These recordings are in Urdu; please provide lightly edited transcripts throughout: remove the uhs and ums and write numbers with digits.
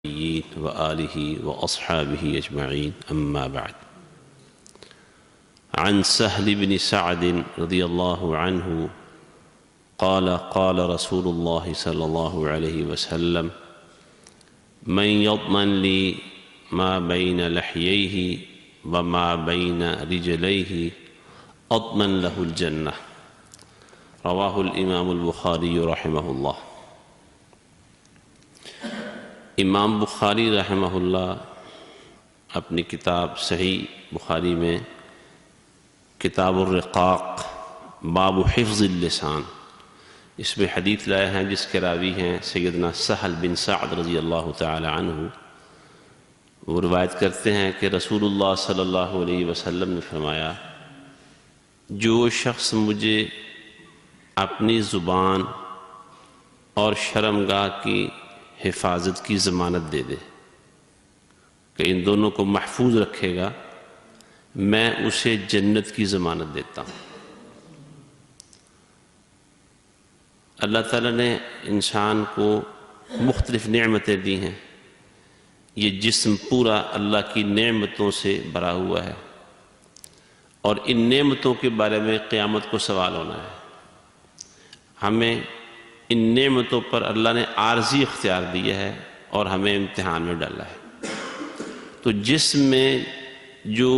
وآله وأصحابه أجمعين أما بعد. عن سهل بن سعد رضي الله عنه قال قال رسول الله صلى الله عليه وسلم من يضمن لي ما بين لحييه وما بين رجليه أضمن له الجنة. رواه الإمام البخاري رحمه الله. امام بخاری رحمہ اللہ اپنی کتاب صحیح بخاری میں کتاب الرقاق باب حفظ اللسان اس میں حدیث لائے ہیں جس کے راوی ہیں سیدنا سہل بن سعد رضی اللہ تعالی عنہ. وہ روایت کرتے ہیں کہ رسول اللہ صلی اللہ علیہ وسلم نے فرمایا جو شخص مجھے اپنی زبان اور شرمگاہ کی حفاظت کی ضمانت دے دے کہ ان دونوں کو محفوظ رکھے گا میں اسے جنت کی ضمانت دیتا ہوں. اللہ تعالیٰ نے انسان کو مختلف نعمتیں دی ہیں. یہ جسم پورا اللہ کی نعمتوں سے بھرا ہوا ہے اور ان نعمتوں کے بارے میں قیامت کو سوال ہونا ہے. ہمیں ان نعمتوں پر اللہ نے عارضی اختیار دیا ہے اور ہمیں امتحان میں ڈالا ہے. تو جسم میں جو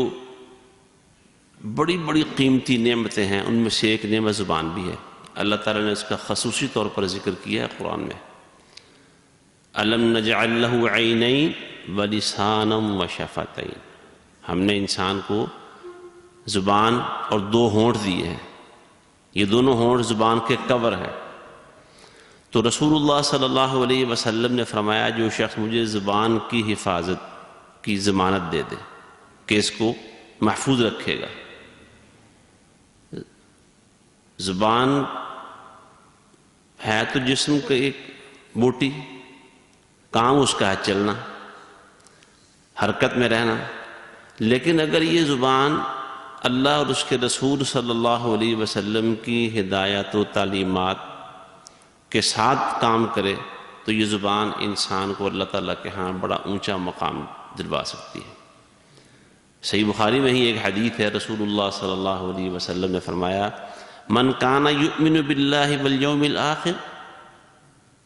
بڑی بڑی قیمتی نعمتیں ہیں ان میں سے ایک نعمت زبان بھی ہے. اللہ تعالیٰ نے اس کا خصوصی طور پر ذکر کیا ہے قرآن میں. أَلَمْ نَجْعَلْ لَهُ عَيْنَيْنِ وَلِسَانًا وَشَفَتَيْنِ. ہم نے انسان کو زبان اور دو ہونٹ دیے ہیں. یہ دونوں ہونٹ زبان کے کور ہیں. تو رسول اللہ صلی اللہ علیہ وسلم نے فرمایا جو شخص مجھے زبان کی حفاظت کی ضمانت دے دے کہ اس کو محفوظ رکھے گا. زبان ہے تو جسم کا ایک بوٹی، کام اس کا ہے چلنا، حرکت میں رہنا. لیکن اگر یہ زبان اللہ اور اس کے رسول صلی اللہ علیہ وسلم کی ہدایت و تعلیمات کے ساتھ کام کرے تو یہ زبان انسان کو اللہ تعالیٰ کے ہاں بڑا اونچا مقام دلوا سکتی ہے. صحیح بخاری میں ہی ایک حدیث ہے. رسول اللہ صلی اللہ علیہ وسلم نے فرمایا من کان یؤمن باللہ والیوم الآخر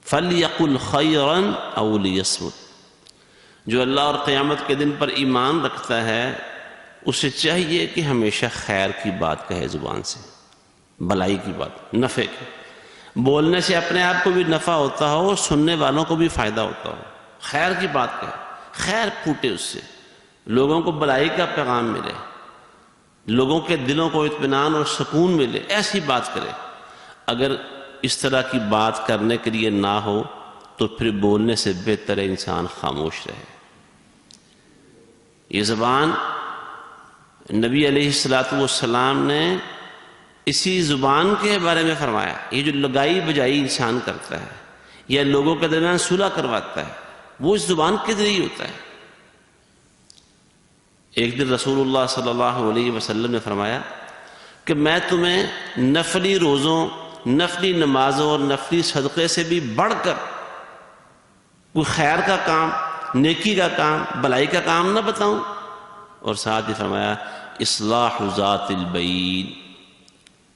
فلیقل خیرا او لیصمت. جو اللہ اور قیامت کے دن پر ایمان رکھتا ہے اسے چاہیے کہ ہمیشہ خیر کی بات کہے، زبان سے بھلائی کی بات، نفع کی. بولنے سے اپنے آپ کو بھی نفع ہوتا ہو، سننے والوں کو بھی فائدہ ہوتا ہو. خیر کی بات کہے، خیر پھوٹے اس سے، لوگوں کو بھلائی کا پیغام ملے، لوگوں کے دلوں کو اطمینان اور سکون ملے، ایسی بات کرے. اگر اس طرح کی بات کرنے کے لیے نہ ہو تو پھر بولنے سے بہتر ہے انسان خاموش رہے. یہ زبان نبی علیہ السلام نے اسی زبان کے بارے میں فرمایا. یہ جو لگائی بجائی انسان کرتا ہے یا لوگوں کے درمیان صلح کرواتا ہے وہ اس زبان کے ذریعے ہوتا ہے. ایک دن رسول اللہ صلی اللہ علیہ وسلم نے فرمایا کہ میں تمہیں نفلی روزوں، نفلی نمازوں اور نفلی صدقے سے بھی بڑھ کر کوئی خیر کا کام، نیکی کا کام، بھلائی کا کام نہ بتاؤں؟ اور ساتھ ہی فرمایا اصلاح ذات البین،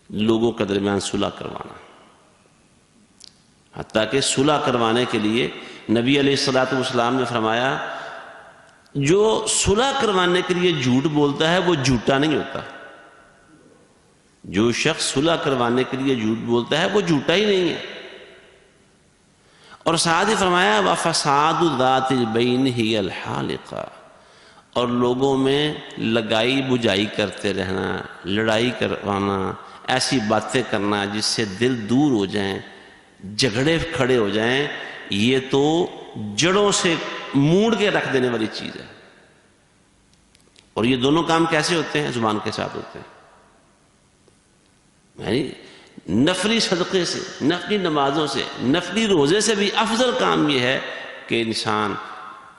لوگوں کے درمیان صلح کروانا. حتیٰ کہ صلح کروانے کے لیے نبی علیہ السلام نے فرمایا جو صلح کروانے کے لیے جھوٹ بولتا ہے وہ جھوٹا نہیں ہوتا. جو شخص صلح کروانے کے لیے جھوٹ بولتا ہے وہ جھوٹا ہی نہیں ہے. اور ساتھ ہی فرمایا وَفَسَادُ ذَاتِ الْبَيْنِ هِيَ الْحَالِقَةُ. اور لوگوں میں لگائی بجائی کرتے رہنا، لڑائی کروانا، ایسی باتیں کرنا جس سے دل دور ہو جائیں، جھگڑے کھڑے ہو جائیں، یہ تو جڑوں سے موڑ کے رکھ دینے والی چیز ہے. اور یہ دونوں کام کیسے ہوتے ہیں؟ زبان کے ساتھ ہوتے ہیں. یعنی نفلی صدقے سے، نفلی نمازوں سے، نفلی روزے سے بھی افضل کام یہ ہے کہ انسان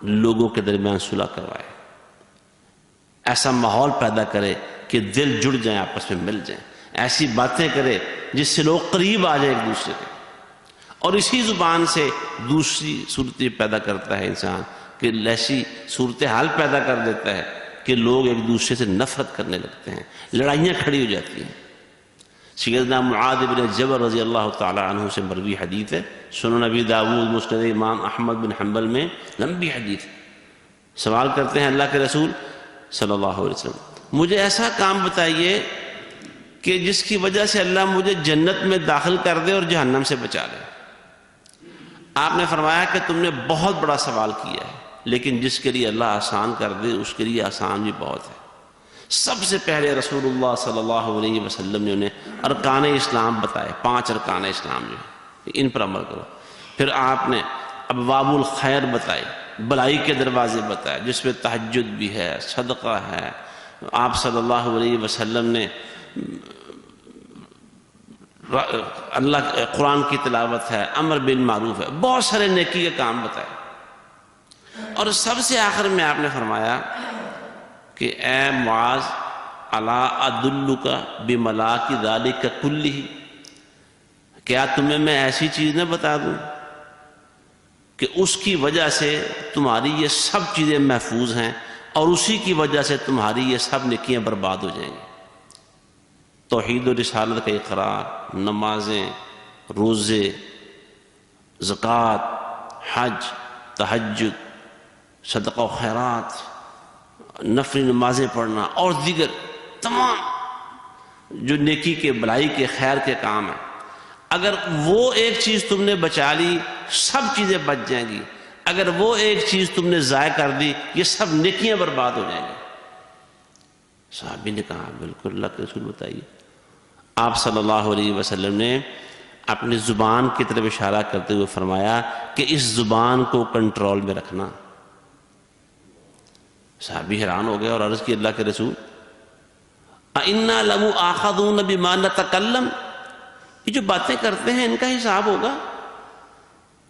لوگوں کے درمیان صلح کروائے، ایسا ماحول پیدا کرے کہ دل جڑ جائیں، آپس میں مل جائیں، ایسی باتیں کرے جس سے لوگ قریب آ جائیں ایک دوسرے کے. اور اسی زبان سے دوسری صورتیں پیدا کرتا ہے انسان، کہ ایسی صورتحال پیدا کر دیتا ہے کہ لوگ ایک دوسرے سے نفرت کرنے لگتے ہیں، لڑائیاں کھڑی ہو جاتی ہیں۔ سیدنا معاذ بن جبل رضی اللہ تعالی عنہ سے مروی حدیث ہے، سنن ابی داؤد، مسند امام احمد بن حنبل میں لمبی حدیث۔ سوال کرتے ہیں اللہ کے رسول صلی اللہ علیہ وسلم، مجھے ایسا کام بتائیے کہ جس کی وجہ سے اللہ مجھے جنت میں داخل کر دے اور جہنم سے بچا لے۔ آپ نے فرمایا کہ تم نے بہت بڑا سوال کیا ہے، لیکن جس کے لیے اللہ آسان کر دے اس کے لیے آسان بھی بہت ہے۔ سب سے پہلے رسول اللہ صلی اللہ علیہ وسلم نے انہیں ارکان اسلام بتائے، 5 ارکان اسلام جو ہیں ان پر عمل کرو۔ پھر آپ نے ابواب الخیر بتائے، بلائی کے دروازے بتائے، جس میں تہجد بھی ہے، صدقہ ہے۔ آپ صلی اللہ علیہ وسلم نے اللہ قرآن کی تلاوت ہے، امر بالمعروف ہے، بہت سارے نیکی کے کام بتائے۔ اور سب سے آخر میں آپ نے فرمایا کہ اے معاذ، الا ادلک بملاک ذلک کلہ، کیا تمہیں میں ایسی چیز نہ بتا دوں کہ اس کی وجہ سے تمہاری یہ سب چیزیں محفوظ ہیں اور اسی کی وجہ سے تمہاری یہ سب نیکیاں برباد ہو جائیں گی۔ توحید و رسالت کا اقرار، نمازیں، روزے، زکوٰۃ، حج، تہجد، صدقہ و خیرات، نفلی نمازیں پڑھنا اور دیگر تمام جو نیکی کے، بلائی کے، خیر کے کام ہیں، اگر وہ ایک چیز تم نے بچا لی سب چیزیں بچ جائیں گی، اگر وہ ایک چیز تم نے ضائع کر دی یہ سب نیکیاں برباد ہو جائیں گی۔ صحابی نے کہا بالکل اللہ کے رسول بتائیے۔ آپ صلی اللہ علیہ وسلم نے اپنی زبان کی طرف اشارہ کرتے ہوئے فرمایا کہ اس زبان کو کنٹرول میں رکھنا۔ صحابی حیران ہو گئے اور عرض کی اللہ کے رسول اِنَّا لَمُؤَاخَذُونَ بِمَا نَتَكَلَّمُ، یہ جو باتیں کرتے ہیں ان کا حساب ہوگا؟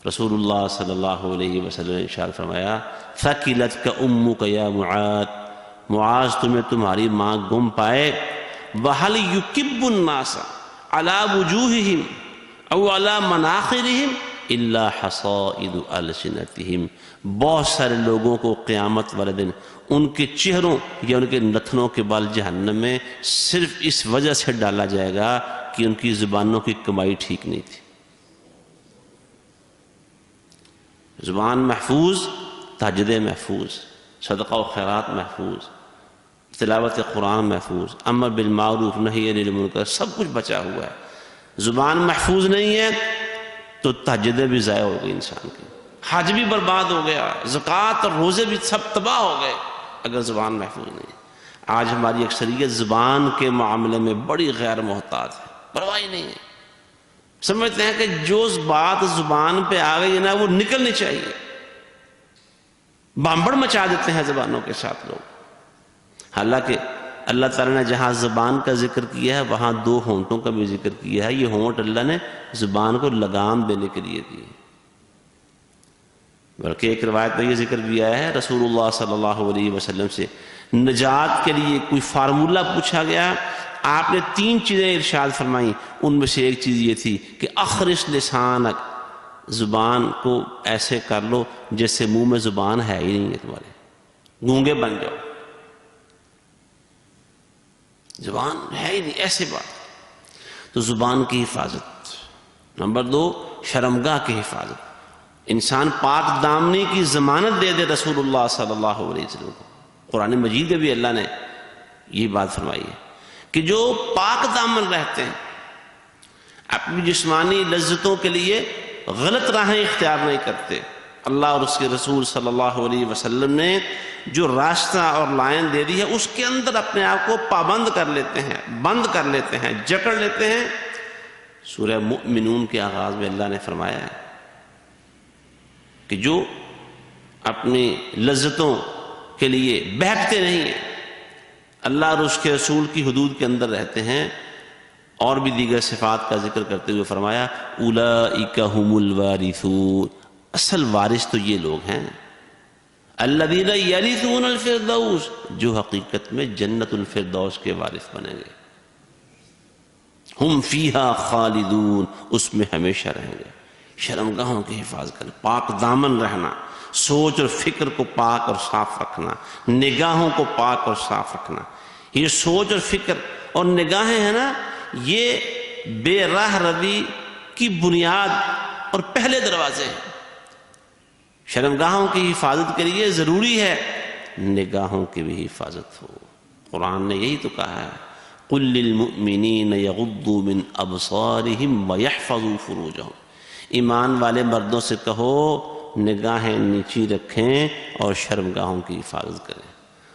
رسول اللہ صلی اللہ علیہ وسلم نے ارشاد فرمایا ثَقِلَتْكَ أُمُّكَ يَا مُعَاذ، معاذ تمہیں تمہاری ماں گم پائے۔ وَهَلْ يُكِبُّ النَّاسَ عَلَى وُجُوهِهِمْ أَوْ عَلَى مَنَاخِرِهِمْ إِلَّا حَصَائِدُ أَلْسِنَتِهِمْ، بہت سارے لوگوں کو قیامت والے دن ان کے چہروں یا ان کے نتنوں کے بال جہنم میں صرف اس وجہ سے ڈالا جائے گا کہ ان کی زبانوں کی کمائی ٹھیک نہیں تھی۔ زبان محفوظ، تہجد محفوظ، صدقہ و خیرات محفوظ، تلاوت قرآن محفوظ، امر بالمعروف نہی عن المنکر، سب کچھ بچا ہوا ہے۔ زبان محفوظ نہیں ہے تو تہجدیں بھی ضائع ہو گئی انسان کی، حج بھی برباد ہو گیا، زکوٰۃ اور روزے بھی سب تباہ ہو گئے اگر زبان محفوظ نہیں۔ آج ہماری اکثریت زبان کے معاملے میں بڑی غیر محتاط ہے، پرواہ نہیں ہے، سمجھتے ہیں کہ جو بات زبان پہ آ گئی نا وہ نکلنی چاہیے، بامبڑ مچا دیتے ہیں زبانوں کے ساتھ لوگ۔ حالانکہ اللہ تعالیٰ نے جہاں زبان کا ذکر کیا ہے وہاں 2 ہونٹوں کا بھی ذکر کیا ہے۔ یہ ہونٹ اللہ نے زبان کو لگام دینے کے لیے دی، بلکہ ایک روایت میں یہ ذکر بھی آیا ہے رسول اللہ صلی اللہ علیہ وسلم سے نجات کے لیے کوئی فارمولہ پوچھا گیا، آپ نے 3 چیزیں ارشاد فرمائیں، ان میں سے ایک چیز یہ تھی کہ اخرس لسانک، زبان کو ایسے کر لو جیسے منہ میں زبان ہے ہی نہیں ہے، تمہارے گونگے بن جاؤ، زبان ہے ہی نہیں، ایسے بات۔ تو زبان کی حفاظت۔ نمبر 2 شرمگاہ کی حفاظت، انسان پاک دامنی کی ضمانت دے دے رسول اللہ صلی اللہ علیہ وسلم کو۔ قرآن مجید میں بھی اللہ نے یہ بات فرمائی ہے کہ جو پاک دامن رہتے ہیں، اپنی جسمانی لذتوں کے لیے غلط راہیں اختیار نہیں کرتے، اللہ اور اس کے رسول صلی اللہ علیہ وسلم نے جو راستہ اور لائن دے دی ہے اس کے اندر اپنے آپ کو پابند کر لیتے ہیں، بند کر لیتے ہیں، جکڑ لیتے ہیں۔ سورہ مؤمنون کے آغاز میں اللہ نے فرمایا ہے کہ جو اپنی لذتوں کے لیے بہکتے نہیں ہیں، اللہ اور اس کے رسول کی حدود کے اندر رہتے ہیں، اور بھی دیگر صفات کا ذکر کرتے ہوئے فرمایا اولئک هم الوارثون، اصل وارث تو یہ لوگ ہیں الذین یرثون الفردوس، جو حقیقت میں جنت الفردوس کے وارث بنیں گے، ہم فیہا خالدون، اس میں ہمیشہ رہیں گے۔ شرمگاہوں کی حفاظت کرنا، پاک دامن رہنا، سوچ اور فکر کو پاک اور صاف رکھنا، نگاہوں کو پاک اور صاف رکھنا۔ یہ سوچ اور فکر اور نگاہیں ہیں نا، یہ بے راہ روی کی بنیاد اور پہلے دروازے ہیں۔ شرمگاہوں کی حفاظت کے لیے ضروری ہے نگاہوں کی بھی حفاظت ہو۔ قرآن نے یہی تو کہا ہے، قُل لِّلْمُؤْمِنِينَ يَغُضُّوا مِنْ أَبْصَارِهِمْ وَيَحْفَظُوا فُرُوجَهُمْ، ایمان والے مردوں سے کہو نگاہیں نیچی رکھیں اور شرمگاہوں کی حفاظت کریں۔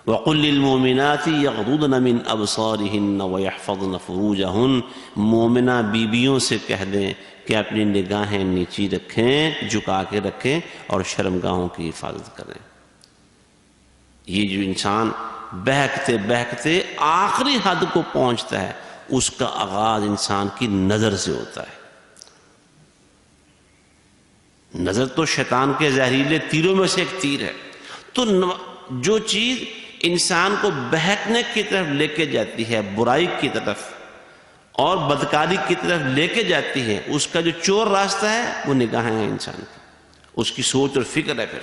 وَقُل لِّلْمُؤْمِنَاتِ يَغْضُضْنَ مِنْ أَبْصَارِهِنَّ وَيَحْفَظْنَ فُرُوجَهُنَّ، مومنہ بیویوں سے کہہ دیں کہ اپنی نگاہیں نیچی رکھیں، جھکا کے رکھیں اور شرمگاہوں کی حفاظت کریں۔ یہ جو انسان بہکتے بہکتے آخری حد کو پہنچتا ہے، اس کا آغاز انسان کی نظر سے ہوتا ہے۔ نظر تو شیطان کے زہریلے تیروں میں سے ایک تیر ہے۔ تو جو چیز انسان کو بہکنے کی طرف لے کے جاتی ہے، برائی کی طرف اور بدکاری کی طرف لے کے جاتی ہے، اس کا جو چور راستہ ہے وہ نگاہیں ہیں انسان کی، اس کی سوچ اور فکر ہے۔ پھر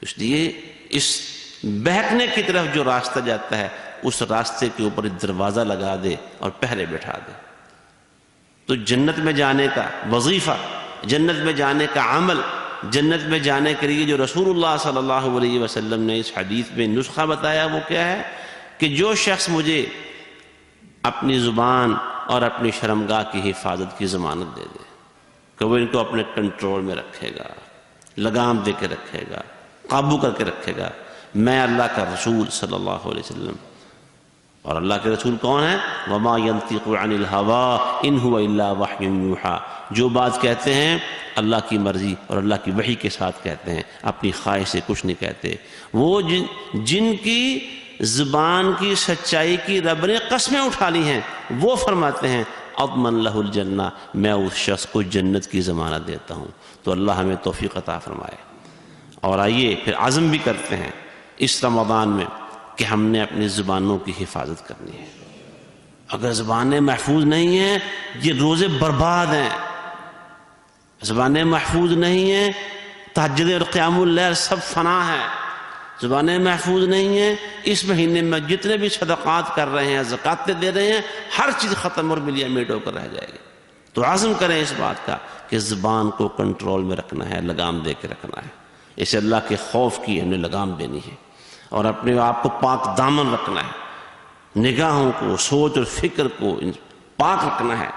اس لیے اس بہکنے کی طرف جو راستہ جاتا ہے، اس راستے کے اوپر ایک دروازہ لگا دے اور پہرے بٹھا دے۔ تو جنت میں جانے کا وظیفہ، جنت میں جانے کا عمل، جنت میں جانے کے لیے جو رسول اللہ صلی اللہ علیہ وسلم نے اس حدیث میں نسخہ بتایا، وہ کیا ہے کہ جو شخص مجھے اپنی زبان اور اپنی شرمگاہ کی حفاظت کی ضمانت دے دے کہ وہ ان کو اپنے کنٹرول میں رکھے گا، لگام دے کے رکھے گا، قابو کر کے رکھے گا، میں اللہ کا رسول صلی اللہ علیہ وسلم، اور اللہ کے رسول کون ہے؟ وَمَا يَنطِقُ عَنِ الْهَوَىٰ إِنْ هُوَ إِلَّا وَحْيٌ يُوحَىٰ، جو بات کہتے ہیں اللہ کی مرضی اور اللہ کی وحی کے ساتھ کہتے ہیں، اپنی خواہش سے کچھ نہیں کہتے۔ وہ جن کی زبان کی سچائی کی رب نے قسمیں اٹھا لی ہیں، وہ فرماتے ہیں اضمن لہ الجنہ، میں اس شخص کو جنت کی ضمانت دیتا ہوں۔ تو اللہ ہمیں توفیق عطا فرمائے۔ اور آئیے پھر عزم بھی کرتے ہیں اس رمضان میں کہ ہم نے اپنی زبانوں کی حفاظت کرنی ہے۔ اگر زبانیں محفوظ نہیں ہیں، یہ روزے برباد ہیں۔ زبانیں محفوظ نہیں ہیں، تہجد اور قیام اللیل سب فنا ہے۔ زبانیں محفوظ نہیں ہیں، اس مہینے میں جتنے بھی صدقات کر رہے ہیں، زکاتیں دے رہے ہیں، ہر چیز ختم اور ملیا میٹ ہو کر رہ جائے گی۔ تو عزم کریں اس بات کا کہ زبان کو کنٹرول میں رکھنا ہے، لگام دے کے رکھنا ہے۔ اسے اللہ کے خوف کی ہمیں لگام دینی ہے اور اپنے آپ کو پاک دامن رکھنا ہے، نگاہوں کو، سوچ اور فکر کو پاک رکھنا ہے،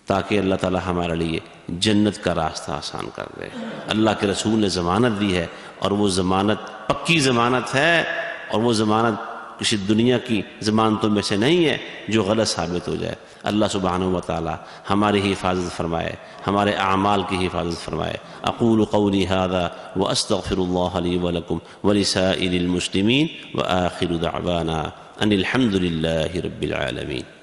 تاکہ اللہ تعالی ہمارے لیے جنت کا راستہ آسان کر دے۔ اللہ کے رسول نے ضمانت دی ہے، اور وہ ضمانت پکی ضمانت ہے، اور وہ ضمانت کسی دنیا کی ضمانتوں میں سے نہیں ہے جو غلط ثابت ہو جائے۔ اللہ سبحانہ و تعالی ہماری حفاظت فرمائے، ہمارے اعمال کی حفاظت فرمائے۔ اقول قولی ھذا واستغفر اللہ لی ولکم ولسائر المسلمین وآخر دعوانا ان الحمد للہ رب العالمین۔